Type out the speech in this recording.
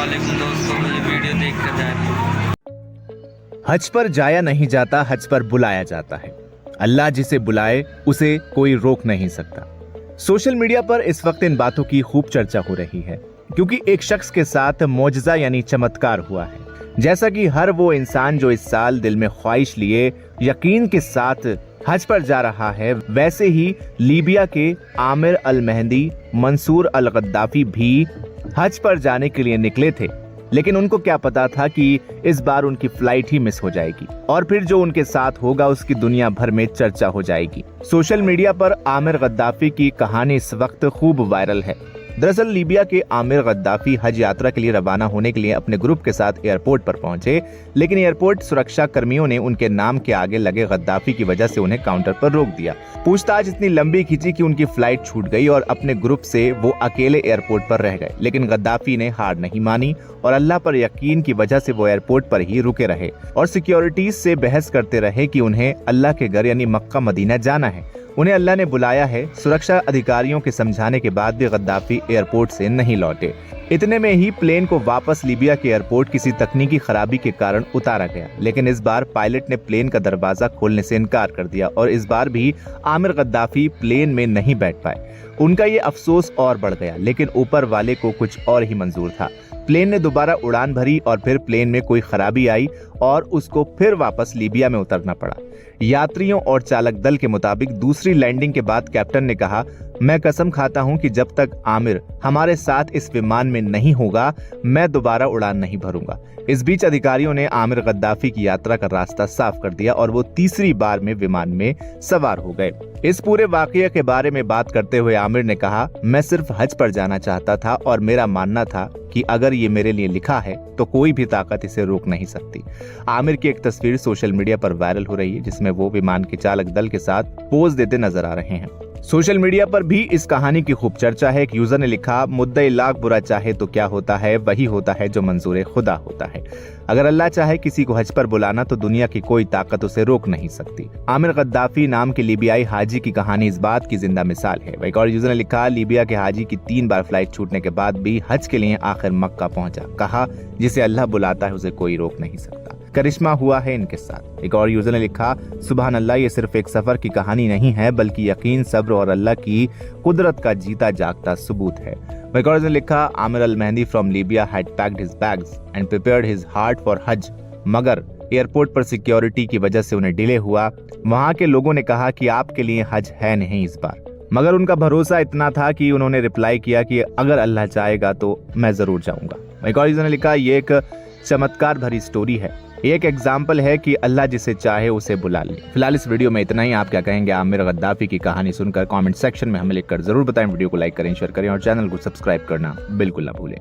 वालेकुम दोस्तों, ये वीडियो देख कर जा रही हूँ। हज पर जाया नहीं जाता, हज पर बुलाया जाता है। अल्लाह जिसे बुलाए उसे कोई रोक नहीं सकता। सोशल मीडिया पर इस वक्त इन बातों की खूब चर्चा हो रही है क्योंकि एक शख्स के साथ मौजज़ा यानी चमत्कार हुआ है। जैसा कि हर वो इंसान जो इस साल दिल में ख्वाहिश लिए यकीन के साथ हज पर जा रहा है, वैसे ही लीबिया के आमिर अल मेहदी मंसूर अल गद्दाफी भी हज पर जाने के लिए निकले थे, लेकिन उनको क्या पता था कि इस बार उनकी फ्लाइट ही मिस हो जाएगी और फिर जो उनके साथ होगा उसकी दुनिया भर में चर्चा हो जाएगी। सोशल मीडिया पर आमिर गद्दाफी की कहानी इस वक्त खूब वायरल है। दरअसल लीबिया के आमिर गद्दाफी हज यात्रा के लिए रवाना होने के लिए अपने ग्रुप के साथ एयरपोर्ट पर पहुंचे, लेकिन एयरपोर्ट सुरक्षा कर्मियों ने उनके नाम के आगे लगे गद्दाफी की वजह से उन्हें काउंटर पर रोक दिया। पूछताछ इतनी लंबी खींची कि उनकी फ्लाइट छूट गई और अपने ग्रुप से वो अकेले एयरपोर्ट पर रह गए। लेकिन गद्दाफी ने हार नहीं मानी और अल्लाह पर यकीन की वजह से वो एयरपोर्ट पर ही रुके रहे और सिक्योरिटीज से बहस करते रहे कि उन्हें अल्लाह के घर यानी मक्का मदीना जाना है, उन्हें अल्लाह ने बुलाया है। सुरक्षा अधिकारियों के समझाने के बाद भी गद्दाफी एयरपोर्ट से नहीं लौटे। इतने में ही प्लेन को वापस लीबिया के एयरपोर्ट किसी तकनीकी खराबी के कारण उतारा गया, लेकिन इस बार पायलट ने प्लेन का दरवाजा खोलने से इनकार कर दिया और इस बार भी आमिर गद्दाफी प्लेन में नहीं बैठ पाए। उनका ये अफसोस और बढ़ गया, लेकिन ऊपर वाले को कुछ और ही मंजूर था। प्लेन ने दोबारा उड़ान भरी और फिर प्लेन में कोई खराबी आई और उसको फिर वापस लीबिया में उतरना पड़ा। यात्रियों और चालक दल के मुताबिक दूसरी लैंडिंग के बाद कैप्टन ने कहा, मैं कसम खाता हूं कि जब तक आमिर हमारे साथ इस विमान में नहीं होगा मैं दोबारा उड़ान नहीं भरूंगा। इस बीच अधिकारियों ने आमिर गद्दाफी की यात्रा का रास्ता साफ कर दिया और वो तीसरी बार में विमान में सवार हो गए। इस पूरे वाकये के बारे में बात करते हुए आमिर ने कहा, मैं सिर्फ हज पर जाना चाहता था और मेरा मानना था कि अगर ये मेरे लिए लिखा है तो कोई भी ताकत इसे रोक नहीं सकती। आमिर की एक तस्वीर सोशल मीडिया पर वायरल हो रही है जिसमें वो विमान के चालक दल के साथ पोज देते नजर आ रहे हैं। सोशल मीडिया पर भी इस कहानी की खूब चर्चा है। एक यूजर ने लिखा, मुद्दई लाख बुरा चाहे तो क्या होता है, वही होता है जो मंजूर खुदा होता है। अगर अल्लाह चाहे किसी को हज पर बुलाना तो दुनिया की कोई ताकत उसे रोक नहीं सकती। आमिर गद्दाफी नाम के लीबियाई हाजी की कहानी इस बात की जिंदा मिसाल है। एक और यूजर ने लिखा, लीबिया के हाजी की 3 बार फ्लाइट छूटने के बाद भी हज के लिए आखिर मक्का पहुंचा। कहा, जिसे अल्लाह बुलाता है उसे कोई रोक नहीं सकता। करिश्मा हुआ है इनके साथ। एक और यूजर ने लिखा, सुबहान अल्लाह, ये सिर्फ एक सफर की कहानी नहीं है बल्कि यकीन, सब्र और अल्लाह की कुदरत का जीता जागता सबूत है। एक और ने लिखा, Amir Al Mehdi from Libya had packed his bags and prepared his heart for Hajj, मगर एयरपोर्ट पर सिक्योरिटी की वजह से उन्हें डिले हुआ। वहां के लोगों ने कहा कि आपके लिए हज है नहीं इस बार, मगर उनका भरोसा इतना था कि उन्होंने रिप्लाई किया कि अगर अल्लाह चाहेगा तो मैं जरूर जाऊंगा। एक और ने लिखा, ये एक चमत्कार भरी स्टोरी है, एक एग्जाम्पल है कि अल्लाह जिसे चाहे उसे बुला ले। फिलहाल इस वीडियो में इतना ही। आप क्या कहेंगे आमिर गद्दाफी की कहानी सुनकर? कमेंट सेक्शन में हमें लिखकर जरूर बताएं। वीडियो को लाइक करें, शेयर करें और चैनल को सब्सक्राइब करना बिल्कुल ना भूलें।